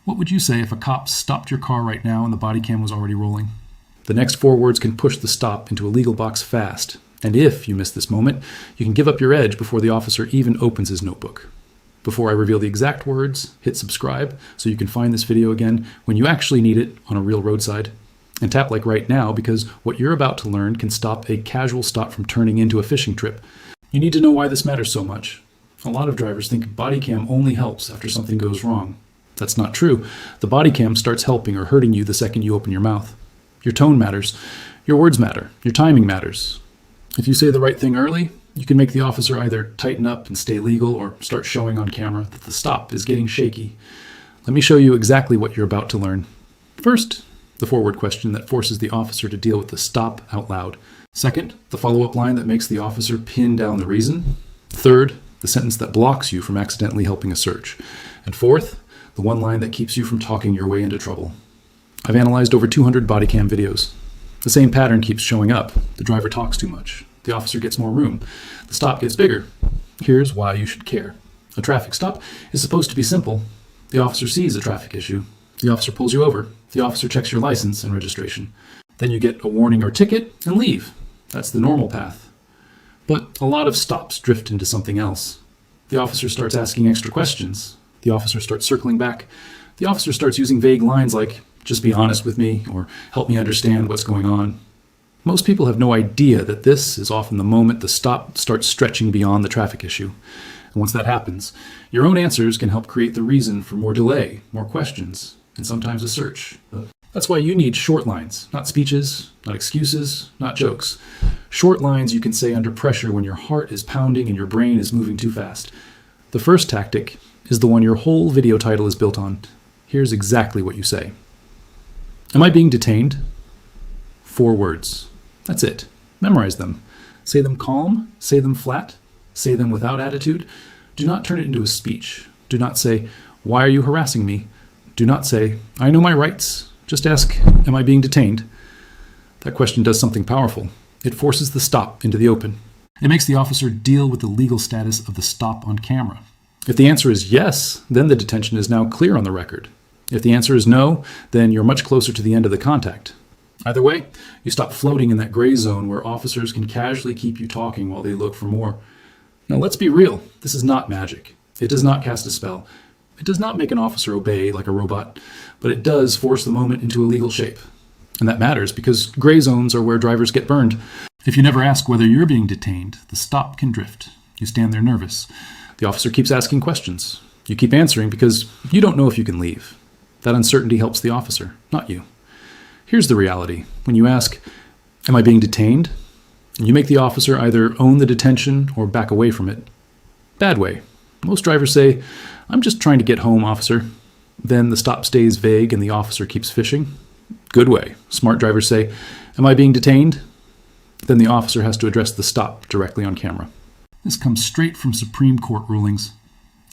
What would you say if a cop stopped your car right now and the body cam was already rolling? The next 4 words can push the stop into a legal box fast. And if you miss this moment, you can give up your edge before the officer even opens his notebook. Before I reveal the exact words, hit subscribe so you can find this video again when you actually need it on a real roadside. And tap like right now because what you're about to learn can stop a casual stop from turning into a fishing trip. You need to know why this matters so much. A lot of drivers think body cam only helps after something goes wrong. That's not true. The body cam starts helping or hurting you the second you open your mouth. Your tone matters. Your words matter. Your timing matters. If you say the right thing early, you can make the officer either tighten up and stay legal or start showing on camera that the stop is getting shaky. Let me show you exactly what you're about to learn. First, the forward question that forces the officer to deal with the stop out loud. Second, the follow-up line that makes the officer pin down the reason. Third, the sentence that blocks you from accidentally helping a search. And fourth, the one line that keeps you from talking your way into trouble. I've analyzed over 200 body cam videos. The same pattern keeps showing up. The driver talks too much. The officer gets more room. The stop gets bigger. Here's why you should care. A traffic stop is supposed to be simple. The officer sees a traffic issue. The officer pulls you over. The officer checks your license and registration. Then you get a warning or ticket and leave. That's the normal path. But a lot of stops drift into something else. The officer starts asking extra questions. The officer starts circling back. The officer starts using vague lines like, "Just be honest with me," or "Help me understand what's going on." Most people have no idea that this is often the moment the stop starts stretching beyond the traffic issue. And once that happens, your own answers can help create the reason for more delay, more questions, and sometimes a search. That's why you need short lines, not speeches, not excuses, not jokes. Short lines you can say under pressure when your heart is pounding and your brain is moving too fast. The first tactic is the one your whole video title is built on. Here's exactly what you say. Am I being detained? 4 words. That's it. Memorize them. Say them calm. Say them flat. Say them without attitude. Do not turn it into a speech. Do not say, "Why are you harassing me?" Do not say, "I know my rights." Just ask, "Am I being detained?" That question does something powerful. It forces the stop into the open. It makes the officer deal with the legal status of the stop on camera. If the answer is yes, then the detention is now clear on the record. If the answer is no, then you're much closer to the end of the contact. Either way, you stop floating in that gray zone where officers can casually keep you talking while they look for more. Now let's be real, this is not magic. It does not cast a spell. It does not make an officer obey like a robot, but it does force the moment into a legal shape. And that matters because gray zones are where drivers get burned. If you never ask whether you're being detained, the stop can drift. You stand there nervous. The officer keeps asking questions. You keep answering because you don't know if you can leave. That uncertainty helps the officer, not you. Here's the reality. When you ask, "Am I being detained?" you make the officer either own the detention or back away from it. Bad way. Most drivers say, "I'm just trying to get home, officer." Then the stop stays vague and the officer keeps fishing. Good way. Smart drivers say, "Am I being detained?" Then the officer has to address the stop directly on camera. This comes straight from Supreme Court rulings.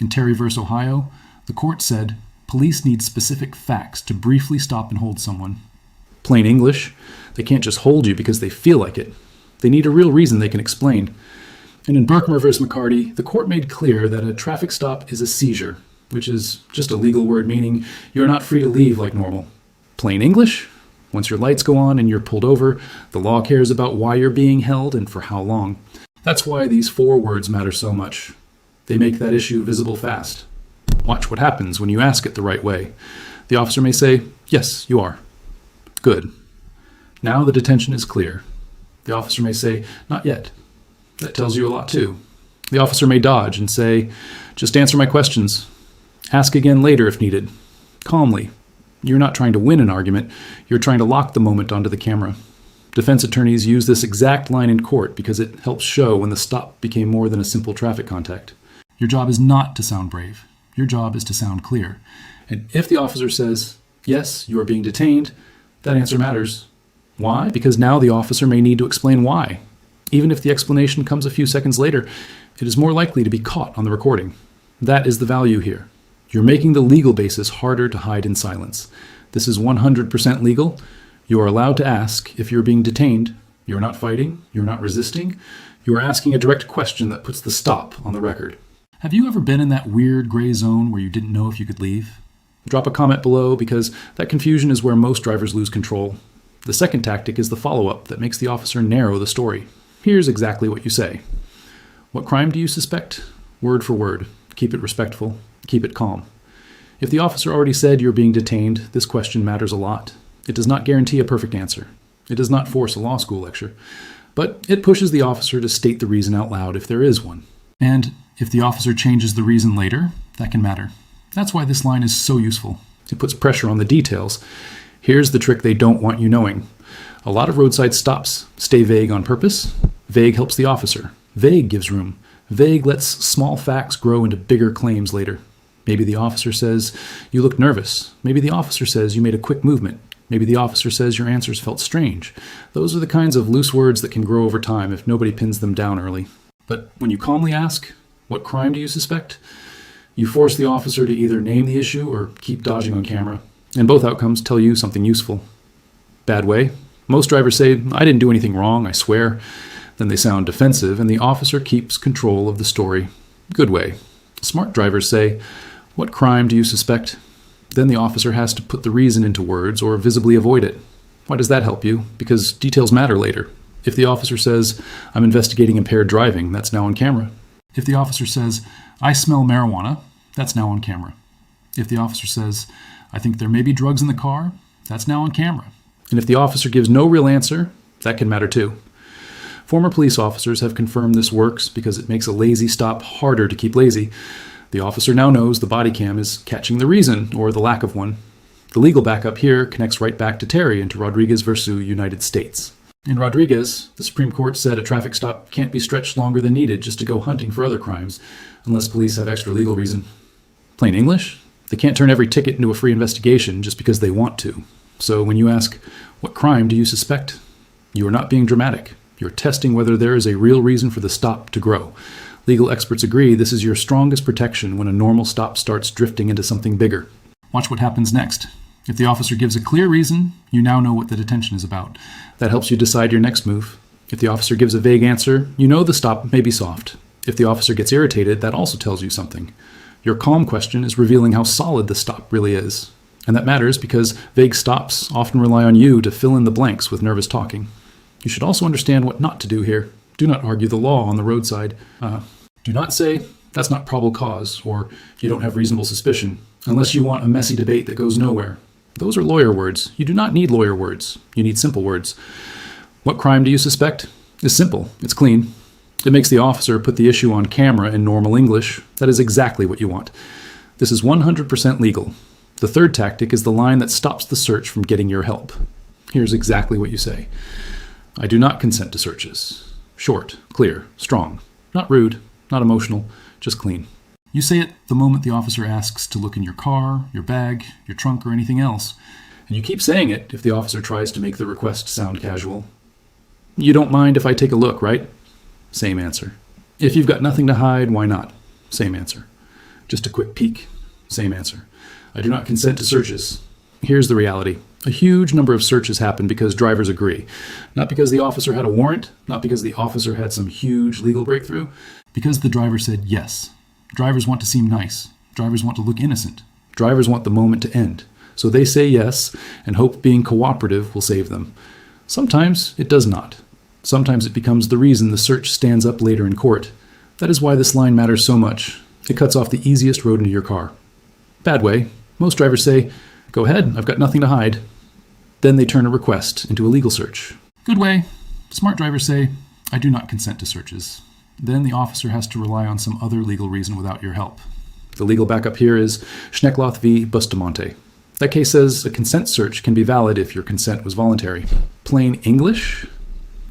In Terry v. Ohio, the court said, police need specific facts to briefly stop and hold someone. Plain English, they can't just hold you because they feel like it. They need a real reason they can explain. And in Berkemer v. McCarty, the court made clear that a traffic stop is a seizure, which is just a legal word meaning you're not free to leave like normal. Plain English, once your lights go on and you're pulled over, the law cares about why you're being held and for how long. That's why these 4 words matter so much. They make that issue visible fast. Watch what happens when you ask it the right way. The officer may say, "Yes, you are." Good. Now the detention is clear. The officer may say, "Not yet." That tells you a lot too. The officer may dodge and say, "Just answer my questions. Ask again later if needed." Calmly. You're not trying to win an argument. You're trying to lock the moment onto the camera. Defense attorneys use this exact line in court because it helps show when the stop became more than a simple traffic contact. Your job is not to sound brave. Your job is to sound clear. And if the officer says, "Yes, you are being detained," that answer matters. Why? Because now the officer may need to explain why. Even if the explanation comes a few seconds later, it is more likely to be caught on the recording. That is the value here. You're making the legal basis harder to hide in silence. This is 100% legal. You are allowed to ask if you're being detained. You're not fighting. You're not resisting. You are asking a direct question that puts the stop on the record. Have you ever been in that weird gray zone where you didn't know if you could leave? Drop a comment below because that confusion is where most drivers lose control. The second tactic is the follow-up that makes the officer narrow the story. Here's exactly what you say. What crime do you suspect? Word for word. Keep it respectful. Keep it calm. If the officer already said you're being detained, this question matters a lot. It does not guarantee a perfect answer. It does not force a law school lecture. But it pushes the officer to state the reason out loud if there is one. And if the officer changes the reason later, that can matter. That's why this line is so useful. It puts pressure on the details. Here's the trick they don't want you knowing. A lot of roadside stops stay vague on purpose. Vague helps the officer. Vague gives room. Vague lets small facts grow into bigger claims later. Maybe the officer says, you look nervous. Maybe the officer says you made a quick movement. Maybe the officer says your answers felt strange. Those are the kinds of loose words that can grow over time if nobody pins them down early. But when you calmly ask, what crime do you suspect? You force the officer to either name the issue or keep dodging on camera. And both outcomes tell you something useful. Bad way. Most drivers say, I didn't do anything wrong, I swear. Then they sound defensive and the officer keeps control of the story. Good way. Smart drivers say, what crime do you suspect? Then the officer has to put the reason into words or visibly avoid it. Why does that help you? Because details matter later. If the officer says, I'm investigating impaired driving, that's now on camera. If the officer says, I smell marijuana, that's now on camera. If the officer says, I think there may be drugs in the car, that's now on camera. And if the officer gives no real answer, that can matter too. Former police officers have confirmed this works because it makes a lazy stop harder to keep lazy. The officer now knows the body cam is catching the reason, or the lack of one. The legal backup here connects right back to Terry and to Rodriguez versus United States. In Rodriguez, the Supreme Court said a traffic stop can't be stretched longer than needed just to go hunting for other crimes, unless police have extra legal reason. Plain English? They can't turn every ticket into a free investigation just because they want to. So when you ask, what crime do you suspect? You are not being dramatic. You're testing whether there is a real reason for the stop to grow. Legal experts agree this is your strongest protection when a normal stop starts drifting into something bigger. Watch what happens next. If the officer gives a clear reason, you now know what the detention is about. That helps you decide your next move. If the officer gives a vague answer, you know the stop may be soft. If the officer gets irritated, that also tells you something. Your calm question is revealing how solid the stop really is. And that matters because vague stops often rely on you to fill in the blanks with nervous talking. You should also understand what not to do here. Do not argue the law on the roadside. Do not say, that's not probable cause, or you don't have reasonable suspicion, unless you want a messy debate that goes nowhere. Those are lawyer words. You do not need lawyer words. You need simple words. What crime do you suspect? It's simple. It's clean. It makes the officer put the issue on camera in normal English. That is exactly what you want. This is 100% legal. The third tactic is the line that stops the search from getting your help. Here's exactly what you say. I do not consent to searches. Short, clear, strong. Not rude, not emotional, just clean. You say it the moment the officer asks to look in your car, your bag, your trunk, or anything else. And you keep saying it if the officer tries to make the request sound casual. You don't mind if I take a look, right? Same answer. If you've got nothing to hide, why not? Same answer. Just a quick peek. Same answer. I do not consent to searches. Here's the reality. A huge number of searches happen because drivers agree. Not because the officer had a warrant, not because the officer had some huge legal breakthrough, because the driver said yes. Drivers want to seem nice. Drivers want to look innocent. Drivers want the moment to end. So they say yes and hope being cooperative will save them. Sometimes it does not. Sometimes it becomes the reason the search stands up later in court. That is why this line matters so much. It cuts off the easiest road into your car. Bad way. Most drivers say, go ahead, I've got nothing to hide. Then they turn a request into a legal search. Good way. Smart drivers say, I do not consent to searches. Then the officer has to rely on some other legal reason without your help. The legal backup here is Schneckloth v. Bustamonte. That case says a consent search can be valid if your consent was voluntary. Plain English?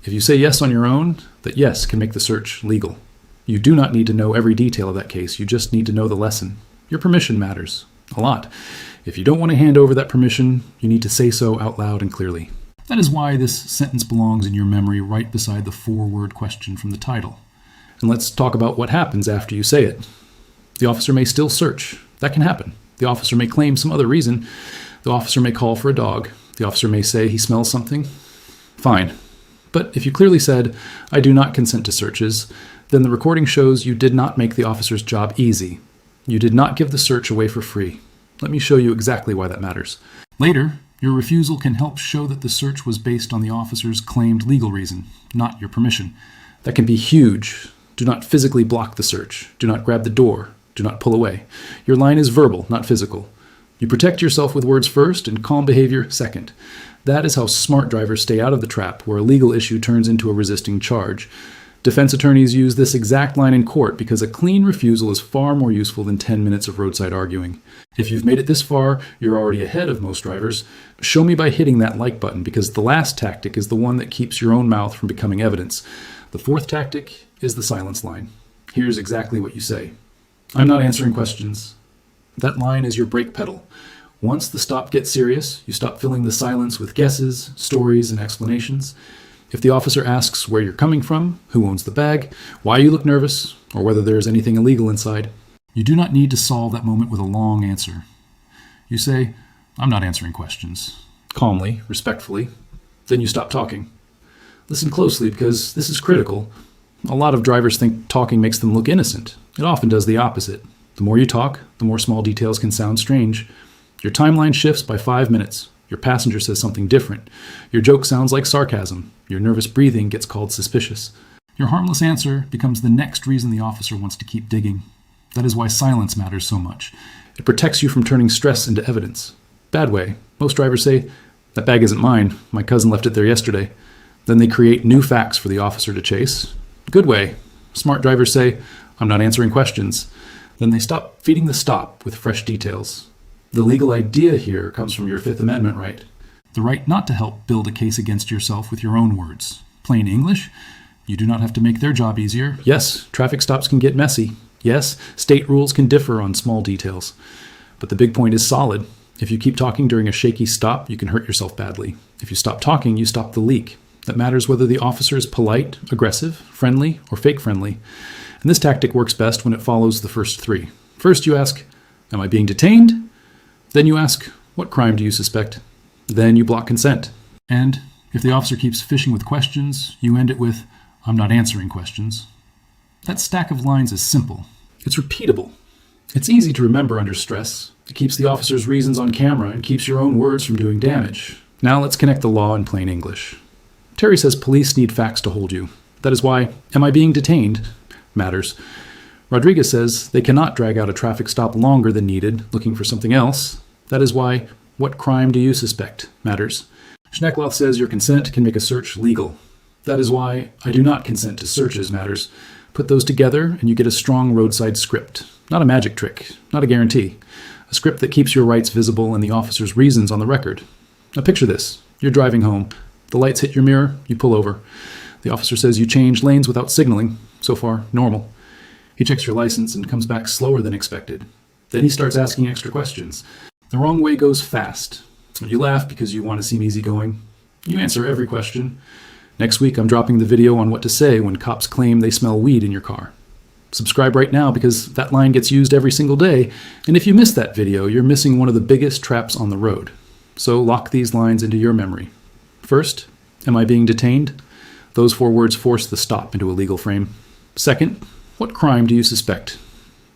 If you say yes on your own, that yes can make the search legal. You do not need to know every detail of that case. You just need to know the lesson. Your permission matters a lot. If you don't want to hand over that permission, you need to say so out loud and clearly. That is why this sentence belongs in your memory right beside the 4-word question from the title. And let's talk about what happens after you say it. The officer may still search. That can happen. The officer may claim some other reason. The officer may call for a dog. The officer may say he smells something. Fine. But if you clearly said, I do not consent to searches, then the recording shows you did not make the officer's job easy. You did not give the search away for free. Let me show you exactly why that matters. Later, your refusal can help show that the search was based on the officer's claimed legal reason, not your permission. That can be huge. Do not physically block the search. Do not grab the door. Do not pull away. Your line is verbal, not physical. You protect yourself with words first and calm behavior second. That is how smart drivers stay out of the trap where a legal issue turns into a resisting charge. Defense attorneys use this exact line in court because a clean refusal is far more useful than 10 minutes of roadside arguing. If you've made it this far, you're already ahead of most drivers. Show me by hitting that like button, because the last tactic is the one that keeps your own mouth from becoming evidence. The fourth tactic is the silence line. Here's exactly what you say. I'm not answering questions. That line is your brake pedal. Once the stop gets serious, you stop filling the silence with guesses, stories, and explanations. If the officer asks where you're coming from, who owns the bag, why you look nervous, or whether there is anything illegal inside, you do not need to solve that moment with a long answer. You say, I'm not answering questions. Calmly, respectfully. Then you stop talking. Listen closely, because this is critical. A lot of drivers think talking makes them look innocent. It often does the opposite. The more you talk, the more small details can sound strange. Your timeline shifts by 5 minutes. Your passenger says something different. Your joke sounds like sarcasm. Your nervous breathing gets called suspicious. Your harmless answer becomes the next reason the officer wants to keep digging. That is why silence matters so much. It protects you from turning stress into evidence. Bad way. Most drivers say, that bag isn't mine. My cousin left it there yesterday. Then they create new facts for the officer to chase. Good way. Smart drivers say, I'm not answering questions. Then they stop feeding the stop with fresh details. The legal idea here comes from your Fifth Amendment right. The right not to help build a case against yourself with your own words. Plain English, you do not have to make their job easier. Yes, traffic stops can get messy. Yes, state rules can differ on small details. But the big point is solid. If you keep talking during a shaky stop, you can hurt yourself badly. If you stop talking, you stop the leak. That matters whether the officer is polite, aggressive, friendly, or fake friendly. And this tactic works best when it follows the first three. First you ask, am I being detained? Then you ask, what crime do you suspect? Then you block consent. And if the officer keeps fishing with questions, you end it with, I'm not answering questions. That stack of lines is simple. It's repeatable. It's easy to remember under stress. It keeps the officer's reasons on camera and keeps your own words from doing damage. Now let's connect the law in plain English. Terry says police need facts to hold you. That is why, am I being detained? Matters. Rodriguez says they cannot drag out a traffic stop longer than needed, looking for something else. That is why, what crime do you suspect? Matters. Schneckloth says your consent can make a search legal. That is why, I do not consent to searches. Matters. Put those together and you get a strong roadside script. Not a magic trick, not a guarantee. A script that keeps your rights visible and the officer's reasons on the record. Now picture this. You're driving home. The lights hit your mirror, you pull over. The officer says you changed lanes without signaling. So far, normal. He checks your license and comes back slower than expected. Then he starts asking extra questions. The wrong way goes fast. You laugh because you want to seem easygoing. You answer every question. Next week, I'm dropping the video on what to say when cops claim they smell weed in your car. Subscribe right now because that line gets used every single day, and if you miss that video, you're missing one of the biggest traps on the road. So lock these lines into your memory. First, am I being detained? Those 4 words force the stop into a legal frame. Second, what crime do you suspect?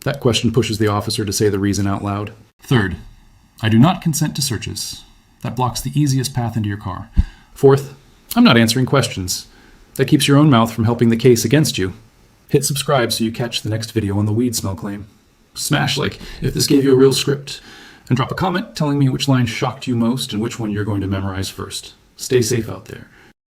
That question pushes the officer to say the reason out loud. Third, I do not consent to searches. That blocks the easiest path into your car. Fourth, I'm not answering questions. That keeps your own mouth from helping the case against you. Hit subscribe so you catch the next video on the weed smell claim. Smash like if this gave you a real script. And drop a comment telling me which line shocked you most and which one you're going to memorize first. Stay safe out there.